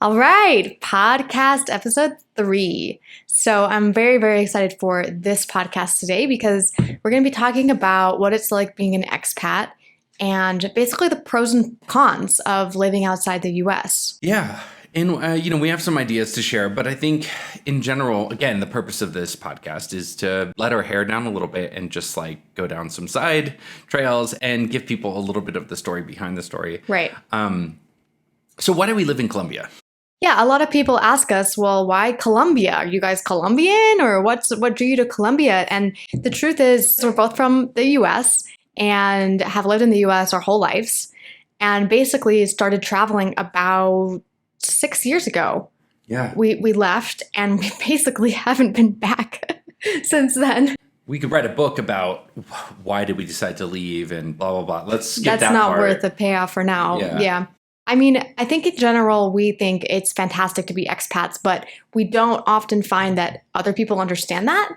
All right, podcast episode 3. So I'm very, very excited for this podcast today because we're going to be talking about what it's like being an expat and basically the pros and cons of living outside the US. Yeah. And, we have some ideas to share, but I think in general, again, the purpose of this podcast is to let our hair down a little bit and just go down some side trails and give people a little bit of the story behind the story. Right. So why do we live in Colombia? Yeah, a lot of people ask us, well, why Colombia? Are you guys Colombian or what drew you to Colombia? And the truth is we're both from the US and have lived in the US our whole lives and basically started traveling about 6 years ago. Yeah. We left and we basically haven't been back since then. We could write a book about why did we decide to leave and blah, blah, blah. Let's skip that That's not part. worth the payoff for now. Yeah. I mean, I think in general, we think it's fantastic to be expats, but we don't often find that other people understand that.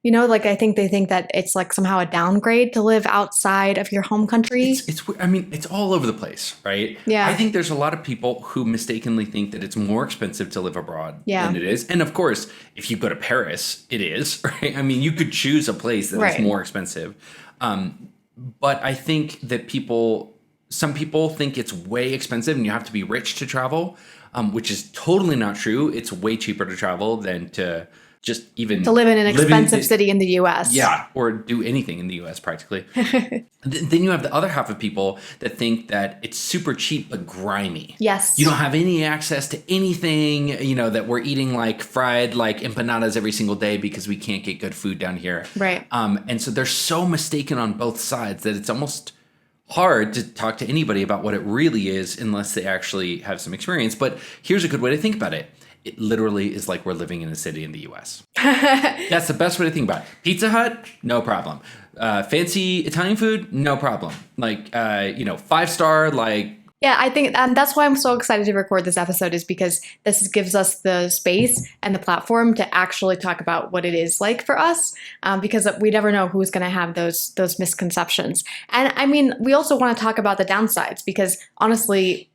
I think they think that it's somehow a downgrade to live outside of your home country. It's all over the place, right? Yeah. I think there's a lot of people who mistakenly think that it's more expensive to live abroad than it is. And of course, if you go to Paris, it is, right? I mean, you could choose a place that is more expensive. But I think that some people think it's way expensive and you have to be rich to travel, which is totally not true. It's way cheaper to travel than to just even to live in an expensive city in the US. Yeah, or do anything in the US practically. Then you have the other half of people that think that it's super cheap but grimy. Yes. You don't have any access to anything, that we're eating fried empanadas every single day because we can't get good food down here. Right. And so they're so mistaken on both sides that it's almost hard to talk to anybody about what it really is unless they actually have some experience. But here's a good way to think about it. It literally is like we're living in a city in the US. That's the best way to think about it. Pizza Hut, no problem. Fancy Italian food, no problem. 5-star, Yeah, I think that's why I'm so excited to record this episode is because this gives us the space and the platform to actually talk about what it is like for us because we never know who's going to have those misconceptions. And I mean, we also want to talk about the downsides because honestly,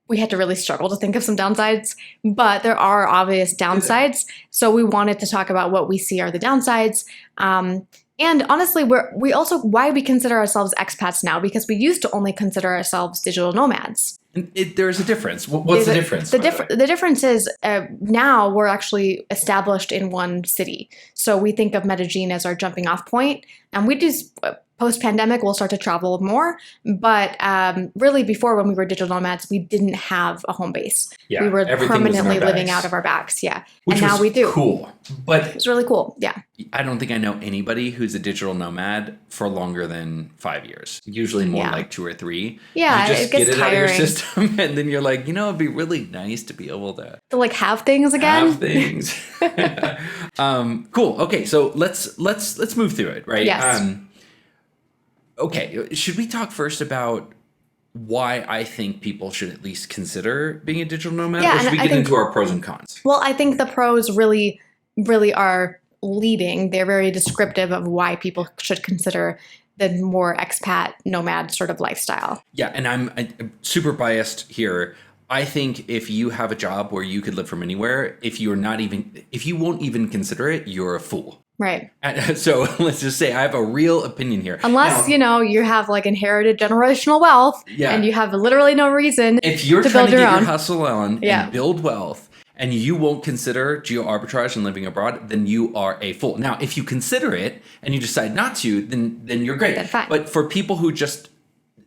we had to really struggle to think of some downsides, but there are obvious downsides. So we wanted to talk about what we see are the downsides. And honestly, we also why we consider ourselves expats now, because we used to only consider ourselves digital nomads. There's a difference. What's the difference? The difference is now we're actually established in one city. So we think of Medellin as our jumping off point. And we do post-pandemic, we'll start to travel more. But really before when we were digital nomads, we didn't have a home base. Yeah, we were permanently living bags. out of our bags. Yeah. Which and now we do. Cool. But it's really cool. Yeah. I don't think I know anybody who's a digital nomad for longer than 5 years. Usually more like 2 or 3. Yeah, you just it gets get it tiring. out of your system, and then you're like, it'd be really nice to be able to have things again. Have things. Cool. Okay, so let's move through it, right? Yes. Okay, should we talk first about why I think people should at least consider being a digital nomad? Yeah, or should we get into our pros and cons? Well, I think the pros really are leading. They're very descriptive of why people should consider the more expat nomad sort of lifestyle. Yeah, and I'm super biased here. I think if you have a job where you could live from anywhere, if you won't even consider it, you're a fool. Right. So let's just say I have a real opinion here. Unless, you have inherited generational wealth and you have literally no reason if you're to trying build to your get own. your hustle on and build wealth and you won't consider geoarbitrage and living abroad, then you are a fool. Now, if you consider it and you decide not to, then you're great. That's fine. But for people who just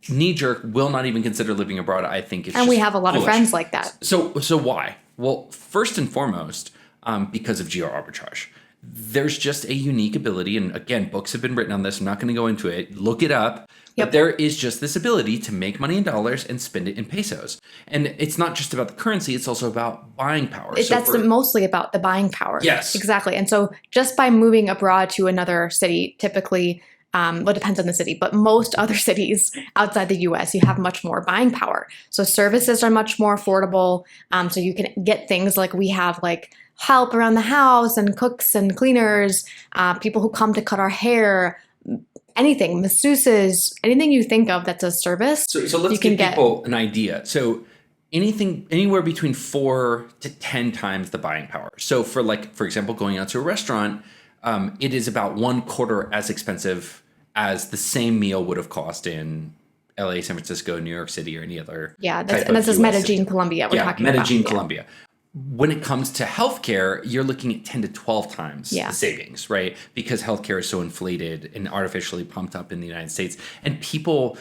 knee-jerk will not even consider living abroad, I think it's and just we have a lot foolish. of friends like that. So why? Well, first and foremost, because of geoarbitrage. There's just a unique ability, and again, books have been written on this. I'm not going to go into it. Look it up. But there is just this ability to make money in dollars and spend it in pesos. And it's not just about the currency. It's also about buying power. That's mostly about the buying power. Yes. Exactly. And so just by moving abroad to another city, typically, it depends on the city, but most other cities outside the US, you have much more buying power. So services are much more affordable. So you can get things like we have help around the house and cooks and cleaners, people who come to cut our hair, anything, masseuses, anything you think of that's a service. So let's give people an idea. So anywhere between 4 to 10 times the buying power. So for example, going out to a restaurant, it is about 1/4 as expensive as the same meal would have cost in LA, San Francisco, New York City, or any other. Yeah, this is Medellin, Colombia. We're talking about Medellin, Colombia. When it comes to healthcare, you're looking at 10 to 12 times the savings, right? Because healthcare is so inflated and artificially pumped up in the United States. And people,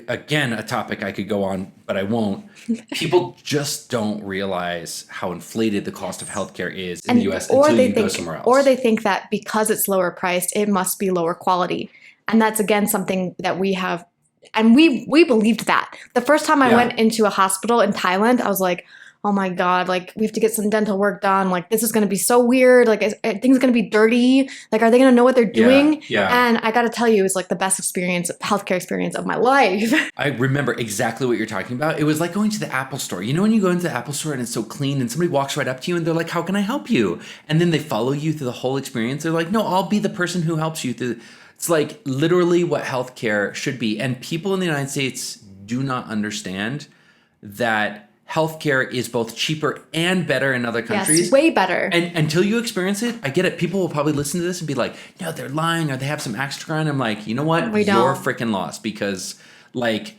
again, a topic I could go on, but I won't. People just don't realize how inflated the cost of healthcare is in the US until you go somewhere else. Or they think that because it's lower priced, it must be lower quality. And that's, again, something that we have. And we believed that. The first time I went into a hospital in Thailand, I was like, oh my God, like we have to get some dental work done. Like this is going to be so weird. Like things going to be dirty. Like, are they going to know what they're doing? Yeah. And I got to tell you, it was like the best healthcare experience of my life. I remember exactly what you're talking about. It was like going to the Apple store. You know, when you go into the Apple store and it's so clean and somebody walks right up to you and they're like, how can I help you? And then they follow you through the whole experience. They're like, no, I'll be the person who helps you through. It's like literally what healthcare should be. And people in the United States do not understand that healthcare is both cheaper and better in other countries. Yes, way better. And until you experience it, I get it. People will probably listen to this and be like, no, they're lying or they have some extra. And I'm like, you know what? You're freaking lost because like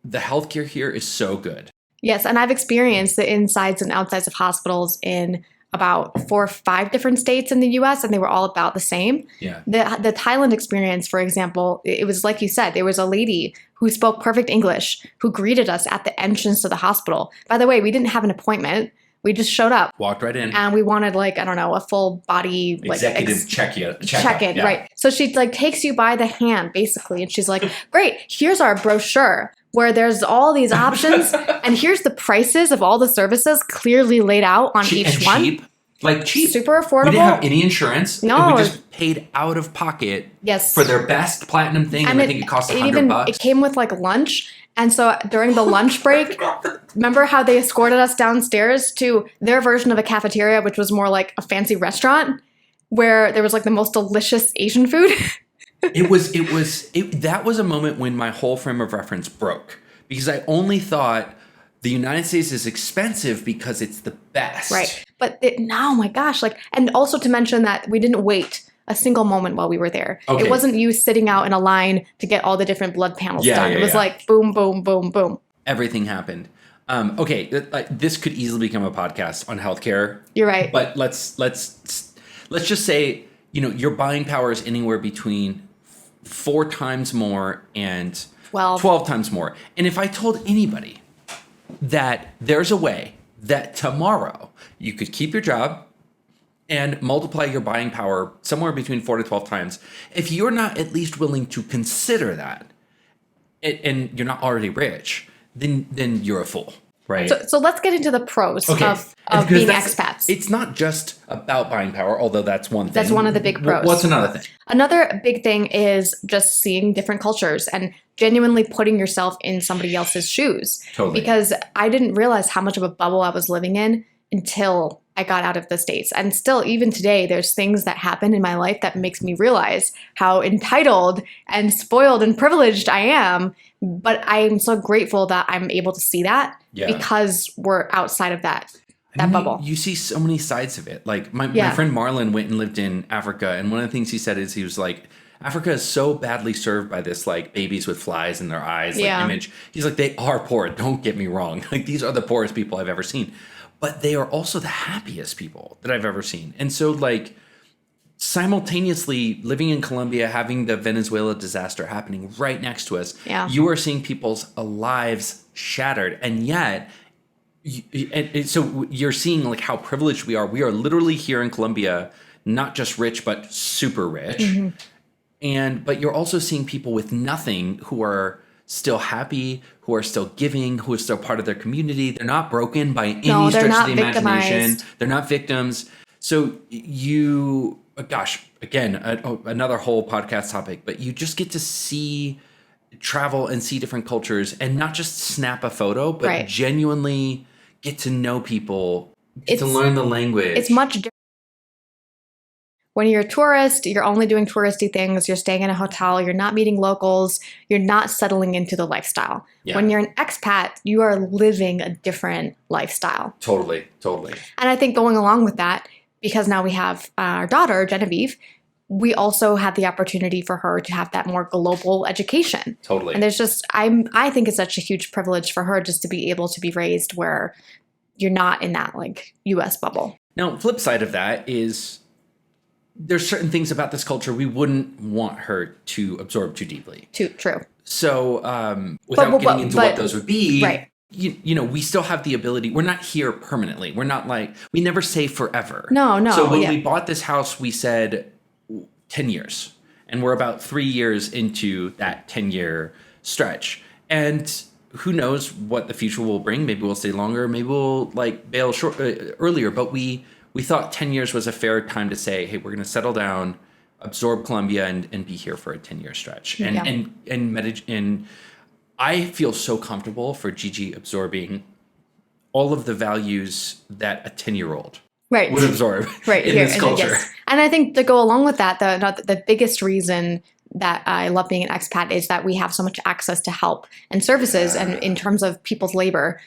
the healthcare here is so good. Yes. And I've experienced the insides and outsides of hospitals in about 4 or 5 different states in the US, and they were all about the same. Yeah. The Thailand experience, for example, it was like you said, there was a lady who spoke perfect English who greeted us at the entrance to the hospital. By the way, we didn't have an appointment. We just showed up. Walked right in. And we wanted like, I don't know, a full body executive check-in, right. So she like takes you by the hand basically, and she's like, great, here's our brochure where there's all these options and here's the prices of all the services clearly laid out on each one. Cheap. Super affordable. We didn't have any insurance. No. We just paid out of pocket for their best platinum thing. And I think it cost $100. It came with like lunch. And so during the lunch break, remember how they escorted us downstairs to their version of a cafeteria, which was more like a fancy restaurant where there was like the most delicious Asian food. That was a moment when my whole frame of reference broke because I only thought the United States is expensive because it's the best. Right. But oh my gosh. And also to mention that we didn't wait a single moment while we were there. Okay. It wasn't you sitting out in a line to get all the different blood panels done. It was like boom, boom, boom, boom. Everything happened. Okay. This could easily become a podcast on healthcare. You're right. But let's just say, your buying power is anywhere between 4 times more and 12 times more. And if I told anybody that there's a way that tomorrow you could keep your job and multiply your buying power somewhere between 4 to 12 times, if you're not at least willing to consider that, and you're not already rich, then you're a fool, right? So let's get into the pros of being expats. It's not just about buying power, although that's one thing. That's one of the big pros. What's another thing? Another big thing is just seeing different cultures and genuinely putting yourself in somebody else's shoes. Totally. Because I didn't realize how much of a bubble I was living in until I got out of the States. And still, even today, there's things that happen in my life that makes me realize how entitled and spoiled and privileged I am. But I'm so grateful that I'm able to see that because we're outside of that bubble. You see so many sides of it. Like my friend Marlon went and lived in Africa. And one of the things he said is he was like, Africa is so badly served by this like babies with flies in their eyes image. He's like, they are poor. Don't get me wrong. Like these are the poorest people I've ever seen. But they are also the happiest people that I've ever seen. And so like simultaneously living in Colombia, having the Venezuela disaster happening right next to us, you are seeing people's lives shattered. And yet, so you're seeing like how privileged we are. We are literally here in Colombia, not just rich, but super rich. Mm-hmm. But you're also seeing people with nothing who are still happy, who are still giving, who are still part of their community. They're not broken by any stretch of the imagination. They're not victims. So again, another whole podcast topic, but you just get to travel and see different cultures and not just snap a photo, but genuinely get to know people, get to learn the language. It's much different. when you're a tourist, you're only doing touristy things. You're staying in a hotel. You're not meeting locals. You're not settling into the lifestyle. Yeah. When you're an expat, you are living a different lifestyle. Totally. And I think going along with that, because now we have our daughter, Genevieve, we also have the opportunity for her to have that more global education. Totally. And there's just, I think it's such a huge privilege for her just to be able to be raised where you're not in that like US bubble. Now, flip side of that is there's certain things about this culture we wouldn't want her to absorb too deeply. True. So without getting into what those would be, right. You know, we still have the ability. We're not here permanently. We're not like, we never say forever. No. So when we bought this house, we said 10 years. And we're about 3 years into that 10-year stretch. And who knows what the future will bring. Maybe we'll stay longer. Maybe we'll like bail earlier. But we thought 10 years was a fair time to say, hey, we're going to settle down, absorb Colombia, and be here for a 10-year stretch. And Medellin, I feel so comfortable for Gigi absorbing all of the values that a 10-year-old would absorb in this culture. Yes. And I think to go along with that, the biggest reason that I love being an expat is that we have so much access to help and services and in terms of people's labor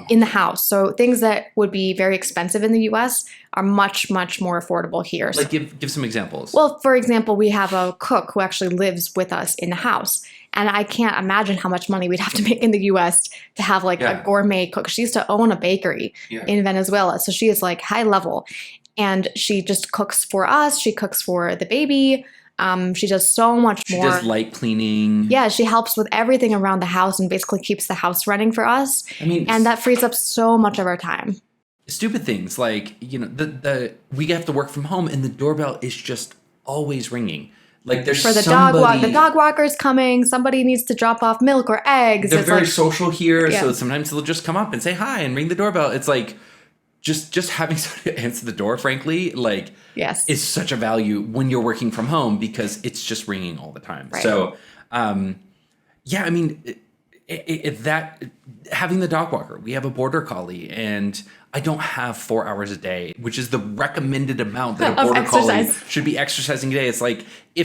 in the house. So things that would be very expensive in the US are much, much more affordable here. Like give some examples. Well, for example, we have a cook who actually lives with us in the house. And I can't imagine how much money we'd have to make in the US to have like a gourmet cook. She used to own a bakery in Venezuela. So she is like high level. And she just cooks for us. She cooks for the baby. She does so much more. She does light cleaning. Yeah, she helps with everything around the house and basically keeps the house running for us. I mean, and that frees up so much of our time. Stupid things like, you know, we have to work from home and the doorbell is just always ringing. Like there's for the the dog walker's coming. Somebody needs to drop off milk or eggs. They're very social here, so sometimes they'll just come up and say hi and ring the doorbell. It's like just having somebody answer the door, frankly, like is such a value when you're working from home because it's just ringing all the time. Right. So, I mean, that having the dog walker, we have a border collie, and I don't have 4 hours a day, which is the recommended amount that a border collie should be exercising a day. It's like we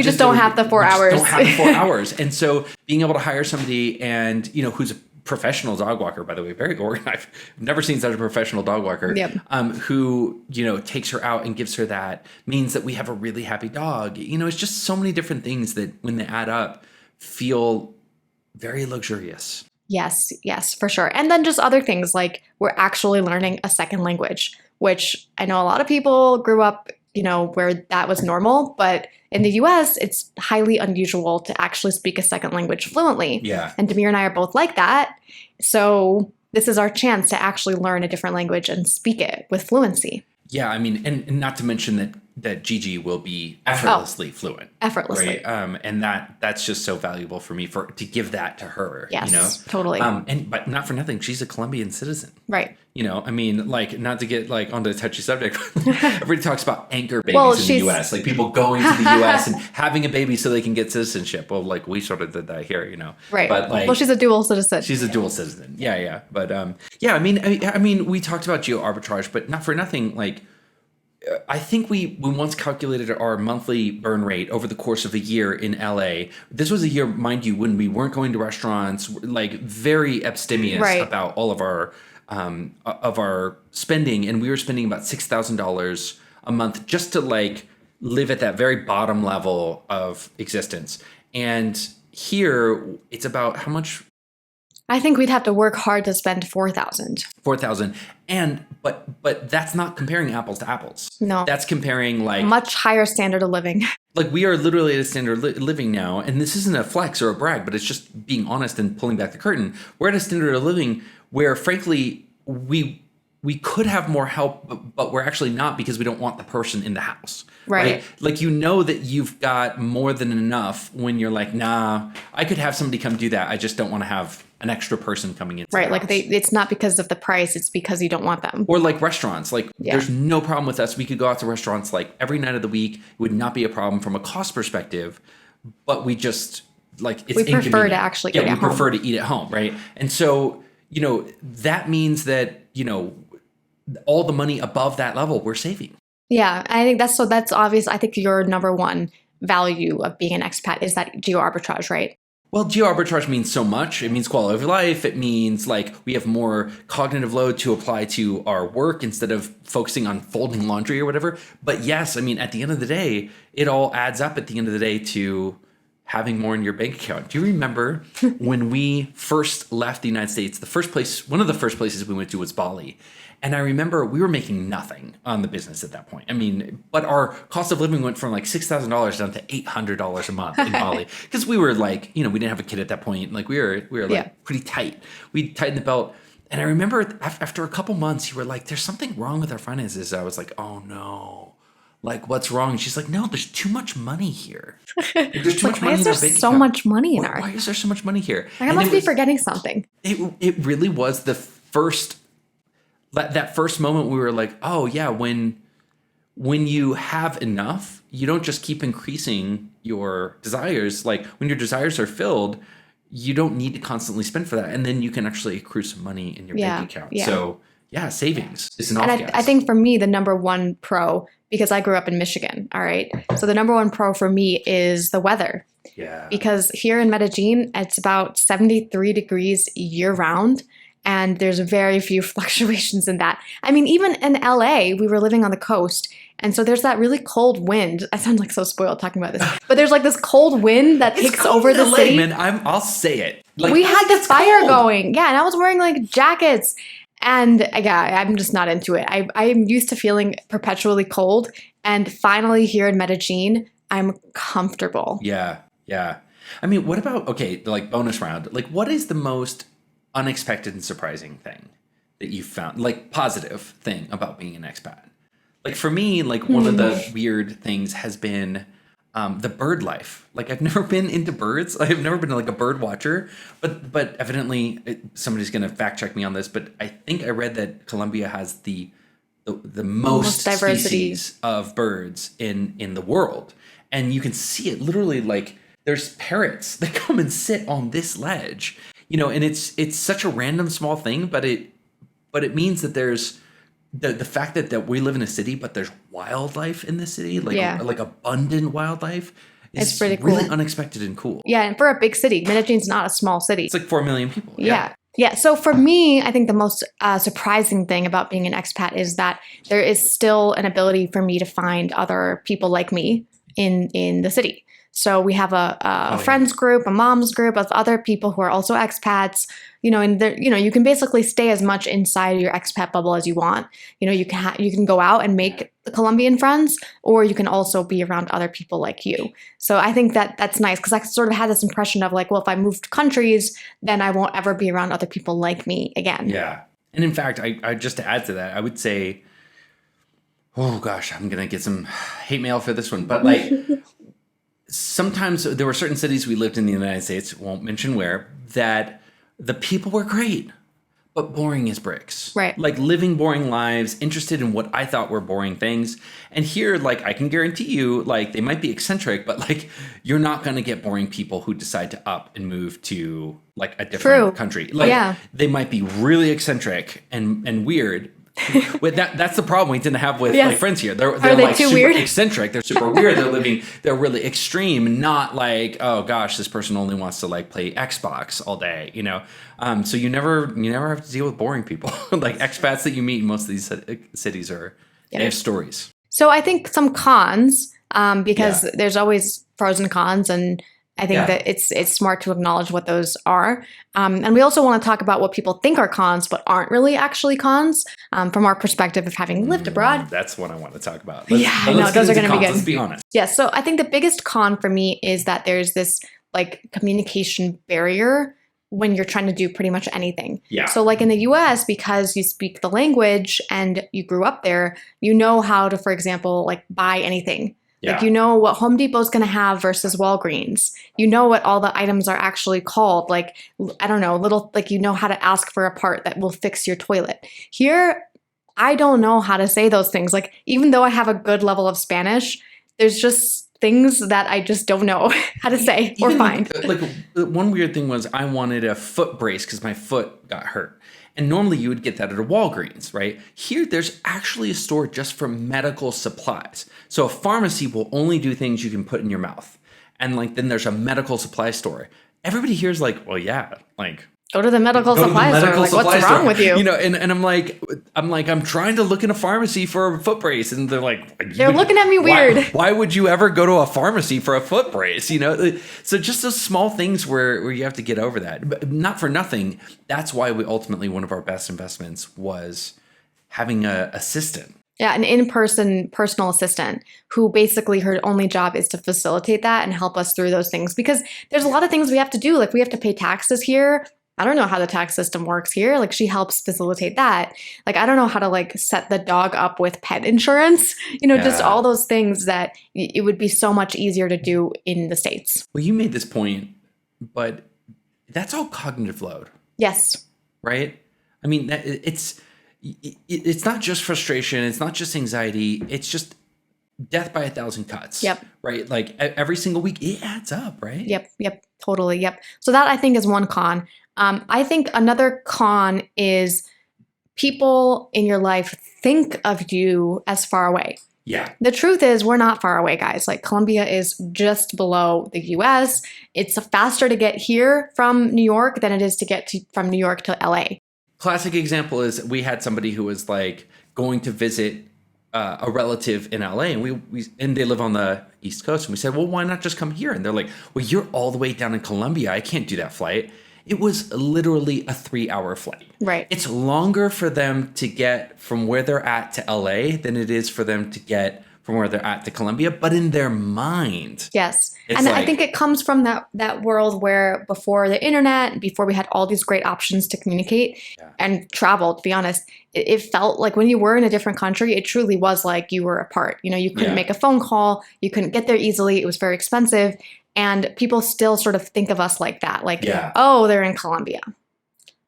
just don't have the 4 hours. Don't have the 4 hours, and so being able to hire somebody and who's a professional dog walker, by the way, very organized. I've never seen such a professional dog walker. Who takes her out and gives her that means that we have a really happy dog. It's just so many different things that when they add up feel very luxurious. Yes, for sure. And then just other things like we're actually learning a second language, which I know a lot of people grew up, where that was normal, but in the US, it's highly unusual to actually speak a second language fluently. Yeah. And Demir and I are both like that. So this is our chance to actually learn a different language and speak it with fluency. Yeah, I mean, and not to mention that Gigi will be effortlessly fluent. Effortlessly. Right? And that's just so valuable for me to give that to her. Yes, totally. But not for nothing, she's a Colombian citizen. Right. I mean, like, not to get like onto a touchy subject, everybody talks about anchor babies in the US, like people going to the US and having a baby so they can get citizenship. Well, like we sort of did that here, Right. But like, well, she's a dual citizen. She's a dual citizen. Yeah. But I mean, we talked about Geoarbitrage, but not for nothing, like, I think we once calculated our monthly burn rate over the course of a year in LA. This was a year, mind you, when we weren't going to restaurants, like very abstemious about all of our spending, and we were spending about $6,000 a month just to like live at that very bottom level of existence. And here, it's about how much? I think we'd have to work hard to spend $4,000. $4,000, but that's not comparing apples to apples. No, that's comparing like much higher standard of living. Like we are literally at a standard of living now, and this isn't a flex or a brag, but it's just being honest and pulling back the curtain. We're at a standard of living where, frankly, we could have more help, but we're actually not because we don't want the person in the house. Right. Like, that you've got more than enough when you're like, nah, I could have somebody come do that. I just don't want to have an extra person coming in. Right. Like it's not because of the price. It's because you don't want them. Or like restaurants, like there's no problem with us. We could go out to restaurants like every night of the week. It would not be a problem from a cost perspective, but we just like, it's we prefer to actually eat at home. We prefer to eat at home. Right. And so, that means that, all the money above that level we're saving. Yeah, I think that's obvious. I think your number one value of being an expat is that geo-arbitrage, right? Well, geo-arbitrage means so much. It means quality of life. It means like we have more cognitive load to apply to our work instead of focusing on folding laundry or whatever. But yes, I mean, at the end of the day, it all adds up at the end of the day to having more in your bank account. Do you remember when we first left the United States, one of the first places we went to was Bali. And I remember we were making nothing on the business at that point. I mean, but our cost of living went from like $6,000 down to $800 a month in Bali because we were like, we didn't have a kid at that point. Like we were like pretty tight. We tightened the belt. And I remember after a couple months, you were like, there's something wrong with our finances. I was like, oh no. Like, what's wrong? And she's like, no, there's too much money here. There's too much money in our bank account. Why is there so much money in our... Why is there so much money here? Like, I must be forgetting something. It really was the first... That first moment we were like, oh, yeah, when you have enough, you don't just keep increasing your desires. Like, when your desires are filled, you don't need to constantly spend for that. And then you can actually accrue some money in your bank account. Yeah. So... yeah, savings is an off-gas. I think for me, the number one pro, because I grew up in Michigan, all right? So the number one pro for me is the weather. Yeah. Because here in Medellin, it's about 73 degrees year-round, and there's very few fluctuations in that. I mean, even in LA, we were living on the coast, and so there's that really cold wind. I sound like so spoiled talking about this. But there's like this cold wind that takes over the LA, city. Man, I'll say it. Like, we had the fire going. Yeah, and I was wearing like jackets. And yeah, I'm just not into it. I'm used to feeling perpetually cold. And finally here in Medellin, I'm comfortable. Yeah, yeah. I mean, what about, okay, like bonus round, like what is the most unexpected and surprising thing that you found, like positive thing about being an expat? Like for me, like one of the weird things has been the bird life. Like I've never been into birds. I've never been like a bird watcher, but evidently somebody's going to fact check me on this. But I think I read that Colombia has the most diversity species of birds in the world. And you can see it literally, like there's parrots that come and sit on this ledge, and it's such a random small thing, but it means that there's the fact that we live in a city, but there's wildlife in the city, like abundant wildlife, is pretty cool. Really unexpected and cool. Yeah, and for a big city, Medellin's not a small city. It's like 4 million people. Yeah. So for me, I think the most surprising thing about being an expat is that there is still an ability for me to find other people like me in the city. So we have a friends group, a mom's group of other people who are also expats, and you can basically stay as much inside your expat bubble as you want. You can go out and make Colombian friends, or you can also be around other people like you. So I think that's nice because I sort of had this impression of like, well, if I moved countries, then I won't ever be around other people like me again. Yeah. And in fact, I just to add to that, I would say, oh gosh, I'm going to get some hate mail for this one, but like, sometimes there were certain cities we lived in the United States, won't mention where, that the people were great, but boring as bricks. Right. Like living boring lives, interested in what I thought were boring things. And here, like, I can guarantee you, like, they might be eccentric, but like, you're not going to get boring people who decide to up and move to like a different country. Like, they might be really eccentric and weird. That's the problem we tend to have with like friends here. They're like super weird? Eccentric. They're super weird. They're really extreme. Not like, oh gosh, this person only wants to like play Xbox all day. So you never have to deal with boring people. Like expats that you meet in most of these cities they have stories. So I think some cons because there's always pros and cons, and I think that it's smart to acknowledge what those are. And we also want to talk about what people think are cons, but aren't really actually cons from our perspective of having lived abroad. That's what I want to talk about. I know. Those are going to be good. Let's be honest. Yeah. So I think the biggest con for me is that there's this like communication barrier when you're trying to do pretty much anything. Yeah. So like in the US, because you speak the language and you grew up there, you know how to, for example, like buy anything. Like, you know what Home Depot's going to have versus Walgreens. You know what all the items are actually called. Like, I don't know, you know how to ask for a part that will fix your toilet. Here, I don't know how to say those things. Like, even though I have a good level of Spanish, there's just things that I just don't know how to say or find. Like one weird thing was I wanted a foot brace because my foot got hurt. And normally you would get that at a Walgreens, right? Here, there's actually a store just for medical supplies. So a pharmacy will only do things you can put in your mouth. And like, then there's a medical supply store. Everybody here is like, well, yeah, like, go to the medical supply store. Like, what's wrong with you? You know, and I'm like, I'm trying to look in a pharmacy for a foot brace, and they're like, they're looking at me weird. Why would you ever go to a pharmacy for a foot brace? You know, so just those small things where you have to get over that. But not for nothing. That's why we ultimately, one of our best investments was having an assistant. Yeah, an in-person personal assistant who basically her only job is to facilitate that and help us through those things, because there's a lot of things we have to do. Like, we have to pay taxes here. I don't know how the tax system works here. Like, she helps facilitate that. Like, I don't know how to like set the dog up with pet insurance, you know, just all those things that it would be so much easier to do in the States. Well, you made this point, but that's all cognitive load. Yes. Right? I mean, it's not just frustration. It's not just anxiety. It's just death by 1,000 cuts. Yep. Right? Like every single week, it adds up, right? Yep. Totally. Yep. So that, I think, is one con. I think another con is people in your life think of you as far away. Yeah. The truth is, we're not far away, guys. Like, Colombia is just below the US. It's faster to get here from New York than it is to get from New York to LA. Classic example is we had somebody who was like going to visit a relative in LA, and they live on the East Coast. And we said, well, why not just come here? And they're like, well, you're all the way down in Colombia. I can't do that flight. It was literally a 3-hour flight. Right. It's longer for them to get from where they're at to LA than it is for them to get from where they're at to Colombia, but in their mind. Yes. And I think it comes from that world where before the internet, before we had all these great options to communicate and travel, to be honest, it felt like when you were in a different country, it truly was like you were apart. You know, you couldn't make a phone call. You couldn't get there easily. It was very expensive. And people still sort of think of us like that. Like, oh, they're in Colombia.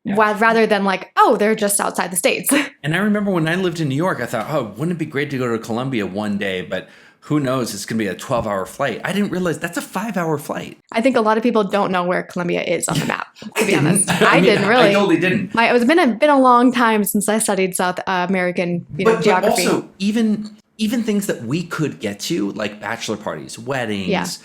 Yeah. Rather than like, oh, they're just outside the States. And I remember when I lived in New York, I thought, oh, wouldn't it be great to go to Colombia one day? But who knows? It's going to be a 12-hour flight. I didn't realize that's a 5-hour flight. I think a lot of people don't know where Colombia is on the map, to be honest. I didn't really. I totally didn't. It's been a long time since I studied South American geography. But also, even things that we could get to, like bachelor parties, weddings,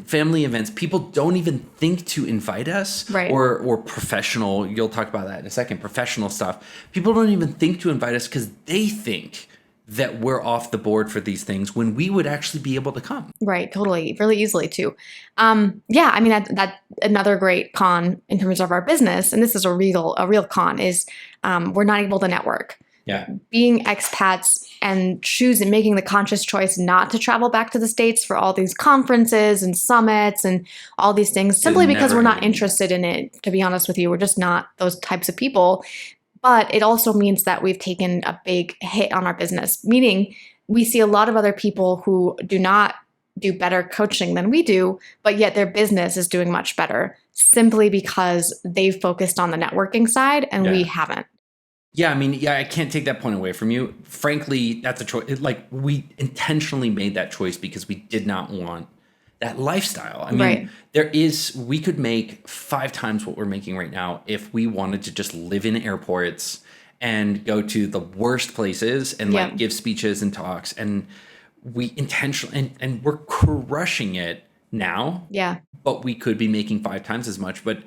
family events, people don't even think to invite us, right. or professional, you'll talk about that in a second, professional stuff. People don't even think to invite us because they think that we're off the board for these things when we would actually be able to come. Right, totally, really easily too. I mean, that another great con in terms of our business, and this is a real con, is we're not able to network. Yeah. Being expats and making the conscious choice not to travel back to the States for all these conferences and summits and all these things, simply because we're not interested in it, to be honest with you. We're just not those types of people. But it also means that we've taken a big hit on our business, meaning we see a lot of other people who do not do better coaching than we do, but yet their business is doing much better simply because they've focused on the networking side and we haven't. Yeah, I mean, I can't take that point away from you. Frankly, that's a choice. Like, we intentionally made that choice because we did not want that lifestyle. I mean, we could make 5 times what we're making right now if we wanted to just live in airports and go to the worst places and like give speeches and talks. And we intentionally, and we're crushing it now. Yeah. But we could be making 5 times as much. But,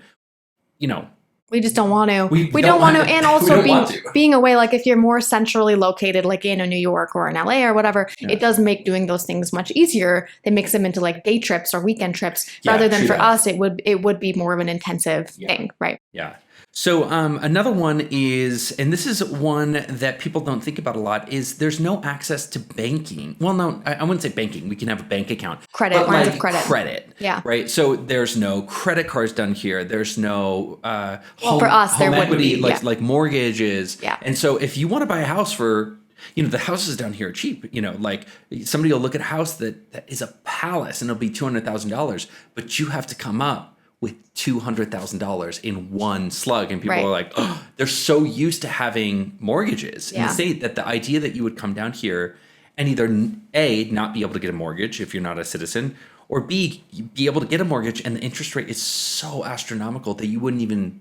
we just don't want to. We don't want to. And also being away, like if you're more centrally located, like in a New York or in LA or whatever, it does make doing those things much easier. It makes them into like day trips or weekend trips rather than for us, it would be more of an intensive thing. Right. Yeah. So another one is, and this is one that people don't think about a lot, is there's no access to banking. Well, no, I wouldn't say banking. We can have a bank account. Lines of credit. Credit. Yeah. Right. So there's no credit cards done here. There's no for us, there wouldn't be. Like mortgages. Yeah. And so if you want to buy a house for, the houses down here are cheap. Like somebody will look at a house that is a palace and it'll be $200,000, but you have to come up with $200,000 in one slug. And people are like, oh, they're so used to having mortgages in the state that the idea that you would come down here and either A, not be able to get a mortgage if you're not a citizen, or B, be able to get a mortgage and the interest rate is so astronomical that you wouldn't even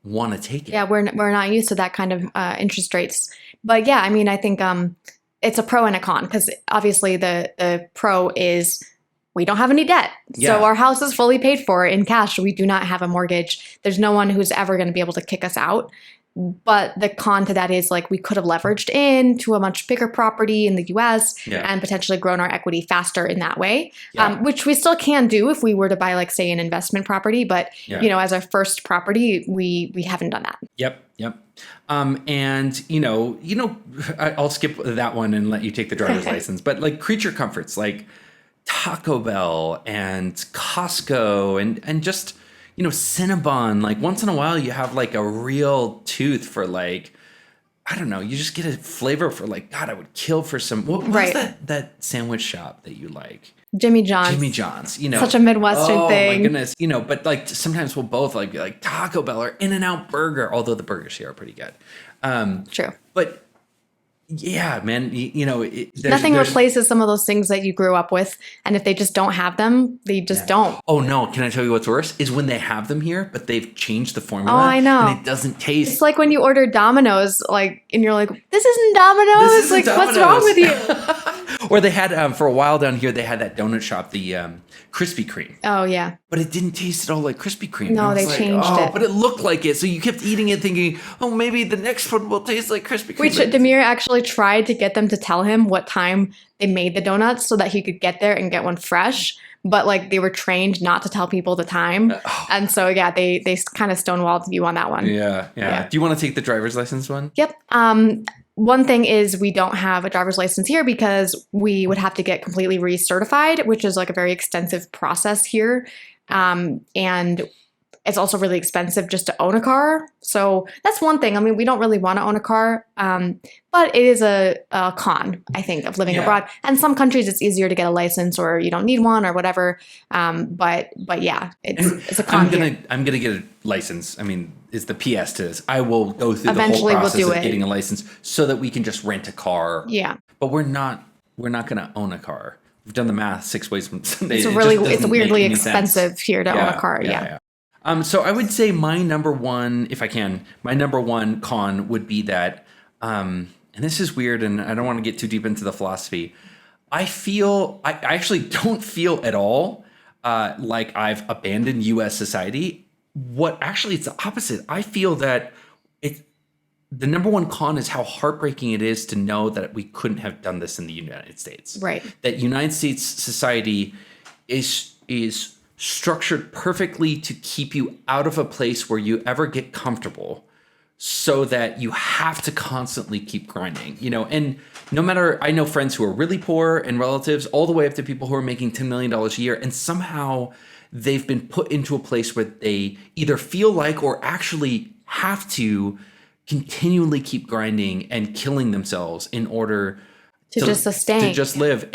want to take it. Yeah, we're not used to that kind of interest rates. But yeah, I mean, I think it's a pro and a con, because obviously the pro is we don't have any debt. Yeah. So our house is fully paid for in cash. We do not have a mortgage. There's no one who's ever going to be able to kick us out. But the con to that is like we could have leveraged into a much bigger property in the US and potentially grown our equity faster in that way, which we still can do if we were to buy, like, say, an investment property. But, you know, as our first property, we haven't done that. Yep. And, I'll skip that one and let you take the driver's license. But like creature comforts, like Taco Bell and Costco and just, Cinnabon, like once in a while you have like a real tooth for like, I don't know, you just get a flavor for like, God, I would kill for some, what was that sandwich shop that you like? Jimmy John's. Jimmy John's, Such a Midwestern thing. Oh my goodness, but like sometimes we'll both like be like Taco Bell or In-N-Out Burger, although the burgers here are pretty good. True. But yeah, man, nothing replaces some of those things that you grew up with. And if they just don't have them, they just don't. Oh no, can I tell you what's worse? Is when they have them here, but they've changed the formula. Oh, I know. And it doesn't taste. It's like when you order Domino's, like, and you're like, this isn't Domino's. This isn't Domino's. What's wrong with you? Or they had, for a while down here, they had that donut shop, the Krispy Kreme. Oh, yeah. But it didn't taste at all like Krispy Kreme. No, they changed it. But it looked like it. So you kept eating it thinking, oh, maybe the next one will taste like Krispy Kreme. Which Demir actually tried to get them to tell him what time they made the donuts so that he could get there and get one fresh. But like they were trained not to tell people the time. And so, yeah, they kind of stonewalled you on that one. Yeah. Do you want to take the driver's license one? Yep. One thing is we don't have a driver's license here because we would have to get completely recertified, which is like a very extensive process here. And it's also really expensive just to own a car. So that's one thing. I mean, we don't really want to own a car, but it is a con, I think, of living abroad. And some countries it's easier to get a license or you don't need one or whatever. But yeah, it's a con. I'm gonna get a license. I mean, is the PS to this. I will go through Eventually the whole process we'll do of getting a license so that we can just rent a car. Yeah. But we're not gonna own a car. We've done the math 6 ways from Sunday. It's weirdly expensive here to own a car. Yeah. So I would say my number one con would be that, and this is weird, and I don't want to get too deep into the philosophy. I actually don't feel at all like I've abandoned U.S. society. It's the opposite. I feel that the number one con is how heartbreaking it is to know that we couldn't have done this in the United States. Right. That United States society is structured perfectly to keep you out of a place where you ever get comfortable, so that you have to constantly keep grinding, and no matter, I know friends who are really poor and relatives all the way up to people who are making $10 million a year, and somehow they've been put into a place where they either feel like or actually have to continually keep grinding and killing themselves in order to just sustain, to just live.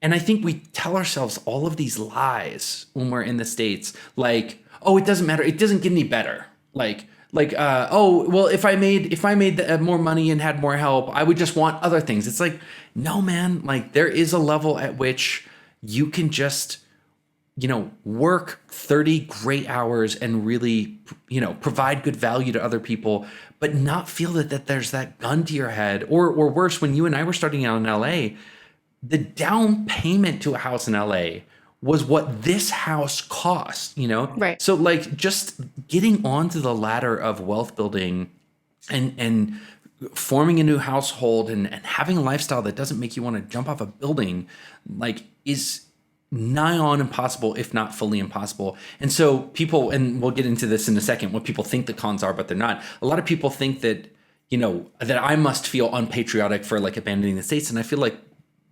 And I think we tell ourselves all of these lies when we're in the States, like, oh, it doesn't matter. It doesn't get any better. Oh, well, if I made more money and had more help, I would just want other things. It's like, no, man, like there is a level at which you can just, work 30 great hours and really, provide good value to other people, but not feel that there's that gun to your head. Or worse, when you and I were starting out in LA, the down payment to a house in LA was what this house cost, Right. So like just getting onto the ladder of wealth building and forming a new household and having a lifestyle that doesn't make you want to jump off a building, like is nigh on impossible, if not fully impossible. And so people, and we'll get into this in a second, what people think the cons are, but they're not. A lot of people think that, that I must feel unpatriotic for like abandoning the States. And I feel like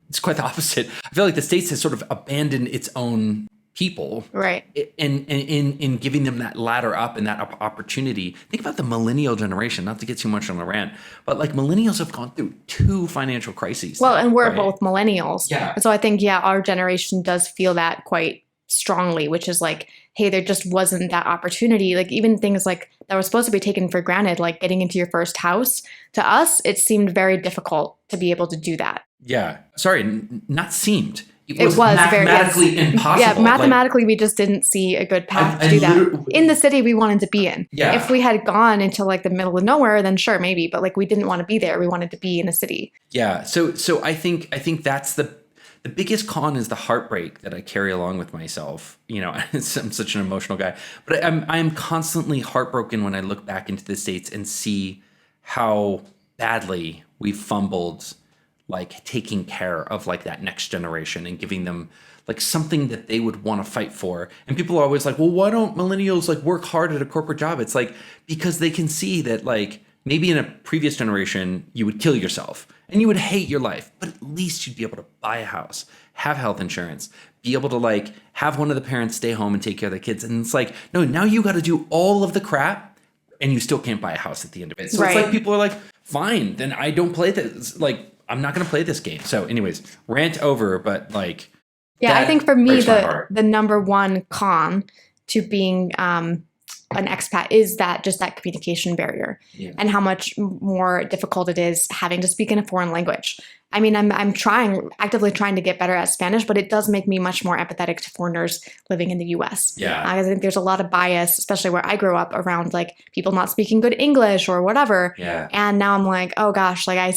it's quite the opposite. I feel like the States has sort of abandoned its own people, right? In giving them that ladder up and that opportunity. Think about the millennial generation. Not to get too much on the rant, but like millennials have gone through 2 financial crises. Well, and we're both millennials, yeah. So I think our generation does feel that quite strongly, which is like, hey, there just wasn't that opportunity. Like even things like that were supposed to be taken for granted, like getting into your first house. To us, it seemed very difficult to be able to do that. Yeah. Sorry, not seemed. it was mathematically impossible. Yeah, mathematically, we just didn't see a good path to do that in the city we wanted to be in. Yeah. If we had gone into like the middle of nowhere, then sure, maybe. But like we didn't want to be there. We wanted to be in a city. Yeah. So I think that's the biggest con is the heartbreak that I carry along with myself. You know, I'm such an emotional guy, but I'm constantly heartbroken when I look back into the States and see how badly we fumbled like taking care of like that next generation and giving them like something that they would want to fight for. And people are always like, well, why don't millennials like work hard at a corporate job? It's like, because they can see that like maybe in a previous generation, you would kill yourself and you would hate your life, but at least you'd be able to buy a house, have health insurance, be able to like have one of the parents stay home and take care of their kids. And it's like, no, now you got to do all of the crap and you still can't buy a house at the end of it. So It's like people are like, fine, then I don't play this. Like, I'm not going to play this game. So anyways, rant over, but like, yeah, I think for me, the number one con to being an expat is that communication barrier and how much more difficult it is having to speak in a foreign language. I mean, I'm actively trying to get better at Spanish, but it does make me much more empathetic to foreigners living in the US. Yeah. I think there's a lot of bias, especially where I grew up, around like people not speaking good English or whatever. Yeah. And now I'm like, oh gosh, like I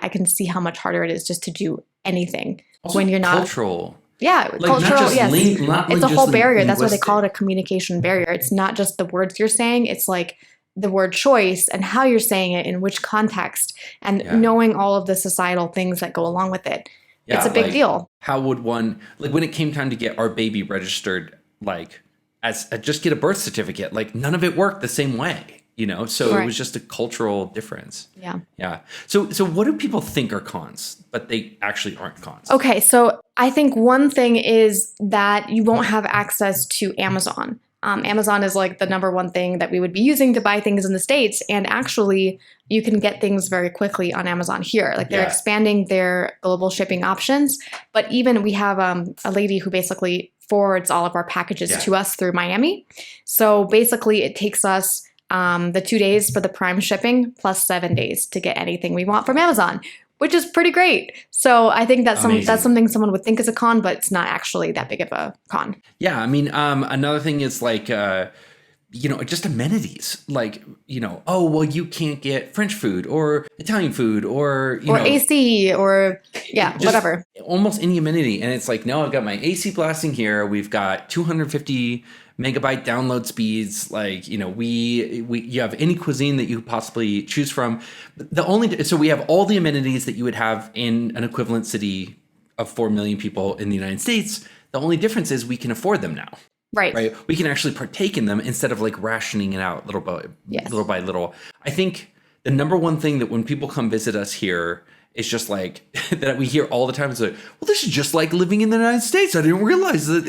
can see how much harder it is just to do anything also when you're not cultural. Yeah, like cultural, yes. It's a whole barrier. That's why they linguistic. call it a communication barrier. It's not just the words you're saying. It's like the word choice and how you're saying it, in which context, and knowing all of the societal things that go along with it. Yeah, it's a big deal. How would one, like when it came time to get our baby registered, like as just get a birth certificate, like none of it worked the same way, you know? So It was just a cultural difference. Yeah. Yeah. So what do people think are cons, but they actually aren't cons? Okay. So I think one thing is that you won't have access to Amazon. Amazon is like the number one thing that we would be using to buy things in the States. And actually, you can get things very quickly on Amazon here. Like they're expanding their global shipping options. But even we have a lady who basically forwards all of our packages to us through Miami. So basically, it takes us the 2 days for the prime shipping plus 7 days to get anything we want from Amazon, which is pretty great. So I think that's something someone would think is a con, but it's not actually that big of a con. Yeah, I mean, another thing is like, just amenities. Like, oh, well, you can't get French food or Italian food or AC or whatever. Almost any amenity, and it's like, no, I've got my AC blasting here. We've got 250 megabyte download speeds. Like, you have any cuisine that you could possibly choose from. So we have all the amenities that you would have in an equivalent city of 4 million people in the United States. The only difference is we can afford them now. Right. We can actually partake in them instead of like rationing it out little by little. I think the number one thing that when people come visit us here is just like that we hear all the time is like, well, this is just like living in the United States. I didn't realize that,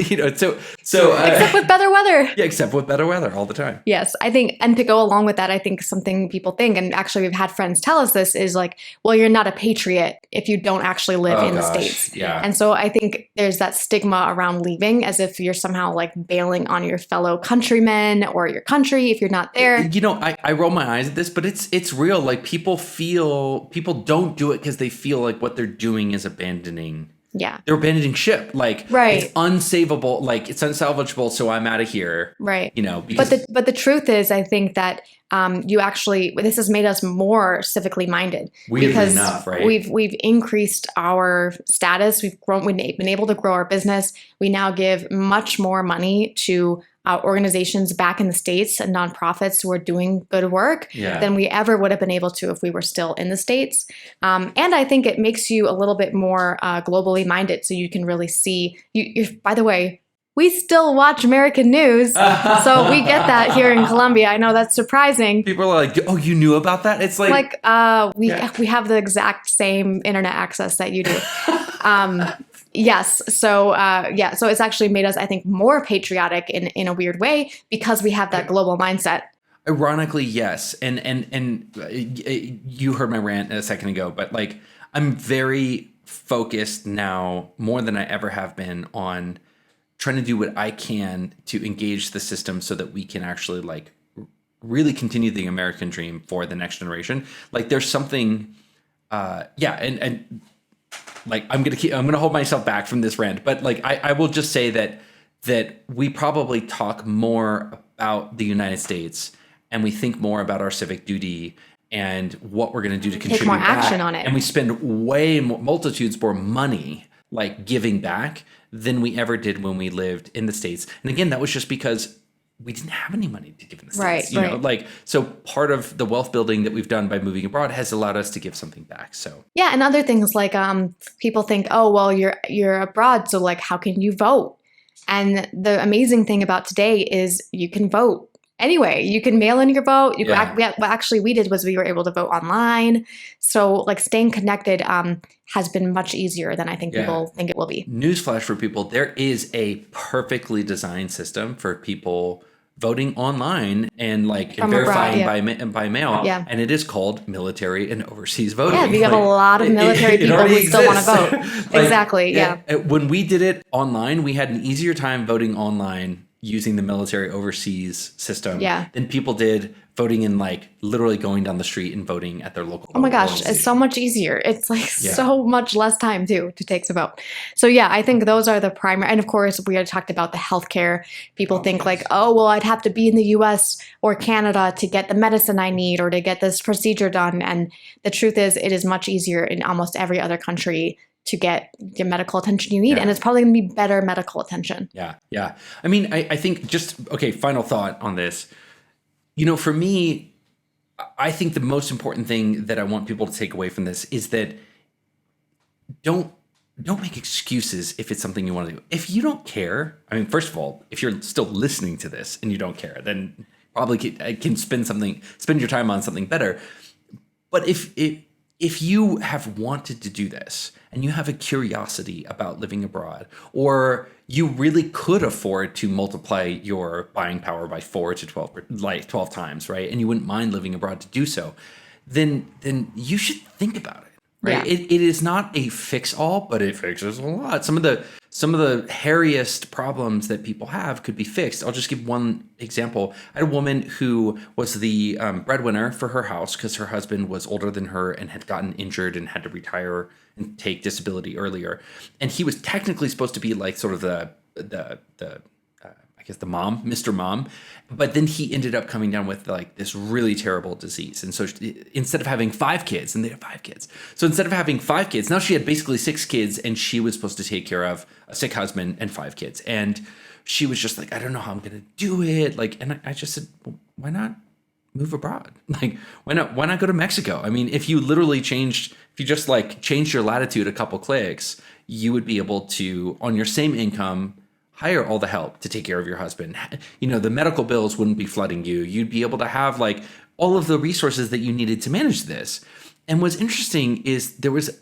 so except with better weather. Yeah, except with better weather all the time. Yes, I think, and to go along with that, I think something people think, and actually we've had friends tell us this, is like, well, you're not a patriot if you don't actually live in the States. Yeah. And so I think there's that stigma around leaving as if you're somehow like bailing on your fellow countrymen or your country if you're not there. I roll my eyes at this, but it's real. Like people don't do it because they feel like what they're doing is abandoning. Yeah. They're abandoning ship. Like, right. It's unsavable. Like, it's unsalvageable. So I'm out of here. Right. Because but the truth is, I think that this has made us more civically minded. Weirdly enough, right? We've increased our status. We've been able to grow our business. We now give much more money to organizations back in the States and nonprofits who are doing good work than we ever would have been able to if we were still in the States. And I think it makes you a little bit more globally minded, so you can really see. By the way, we still watch American news, so we get that here in Colombia. I know that's surprising. People are like, "Oh, you knew about that?" It's like we have the exact same internet access that you do. Yes. So it's actually made us, I think, more patriotic in a weird way because we have that global mindset. Ironically, yes. And you heard my rant a second ago, but like I'm very focused now more than I ever have been on trying to do what I can to engage the system so that we can actually like really continue the American dream for the next generation. Like there's something, and like I'm gonna hold myself back from this rant, but like I will just say that we probably talk more about the United States and we think more about our civic duty and what we're going to do to contribute take more back, action on it. And we spend way more, multitudes more money like giving back than we ever did when we lived in the States. And again, that was just because we didn't have any money to give in the States. You know, like, so part of the wealth building that we've done by moving abroad has allowed us to give something back. So yeah, and other things like people think, oh, well, you're abroad, so like how can you vote? And the amazing thing about today is you can vote anyway. You can mail in your vote. What actually we did was we were able to vote online. So like staying connected has been much easier than I think people think it will be. Newsflash for people, there is a perfectly designed system for people voting online and like verifying by mail. Yeah. And it is called military and overseas voting. Yeah, we have a lot of military people who still want to vote. Like, exactly, yeah. When we did it online, we had an easier time voting online using the military overseas system than people did voting in like literally going down the street and voting at their local. Oh my gosh, it's so much easier. It's like so much less time too to take to vote. So yeah, I think those are the primary. And of course, we had talked about the healthcare. People think like, oh, well, I'd have to be in the US or Canada to get the medicine I need or to get this procedure done. And the truth is, it is much easier in almost every other country to get the medical attention you need. And it's probably going to be better medical attention. Yeah. Yeah. I mean, I think final thought on this. You know, for me, I think the most important thing that I want people to take away from this is that don't make excuses if it's something you want to do. If you don't care, I mean, first of all, if you're still listening to this and you don't care, then probably can spend your time on something better. But if you have wanted to do this and you have a curiosity about living abroad, or you really could afford to multiply your buying power by 4 to 12 times, right? And you wouldn't mind living abroad to do so, then you should think about it, right? Yeah. It is not a fix-all, but it fixes a lot. Some of the hairiest problems that people have could be fixed. I'll just give one example. I had a woman who was the breadwinner for her house because her husband was older than her and had gotten injured and had to retire and take disability earlier. And he was technically supposed to be like sort of the I guess the mom, Mr. Mom, but then he ended up coming down with like this really terrible disease. And so instead of having 5 kids, and they had 5 kids. So instead of having 5 kids, now she had basically 6 kids, and she was supposed to take care of a sick husband and 5 kids. And she was just like, I don't know how I'm going to do it. Like, and I just said, well, why not move abroad? Like, why not go to Mexico? I mean, if you just changed your latitude a couple clicks, you would be able to, on your same income, hire all the help to take care of your husband. You know, the medical bills wouldn't be flooding you. You'd be able to have like all of the resources that you needed to manage this. And what's interesting is there was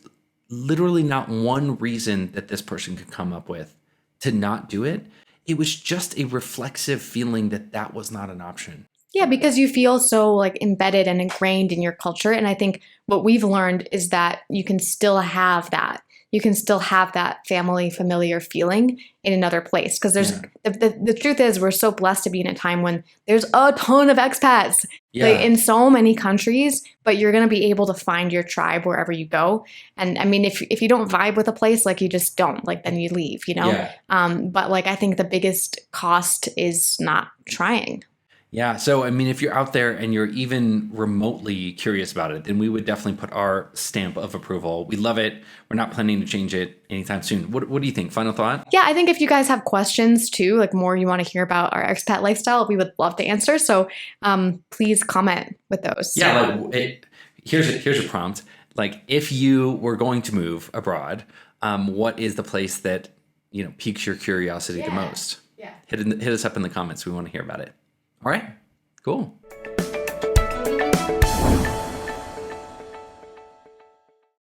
literally not one reason that this person could come up with to not do it. It was just a reflexive feeling that was not an option. Yeah, because you feel so like embedded and ingrained in your culture. And I think what we've learned is that you can still have that. You can still have that familiar feeling in another place. Because there's the truth is we're so blessed to be in a time when there's a ton of expats like, in so many countries, but you're going to be able to find your tribe wherever you go. And I mean, if you don't vibe with a place, like you just don't, like then you leave, you know? Yeah. But like I think the biggest cost is not trying. Yeah. So, I mean, if you're out there and you're even remotely curious about it, then we would definitely put our stamp of approval. We love it. We're not planning to change it anytime soon. What do you think? Final thought? Yeah, I think if you guys have questions too, like more you want to hear about our expat lifestyle, we would love to answer. So please comment with those. Yeah. Like here's a prompt. Like if you were going to move abroad, what is the place that, you know, piques your curiosity the most? Yeah. Hit us up in the comments. We want to hear about it. All right, cool.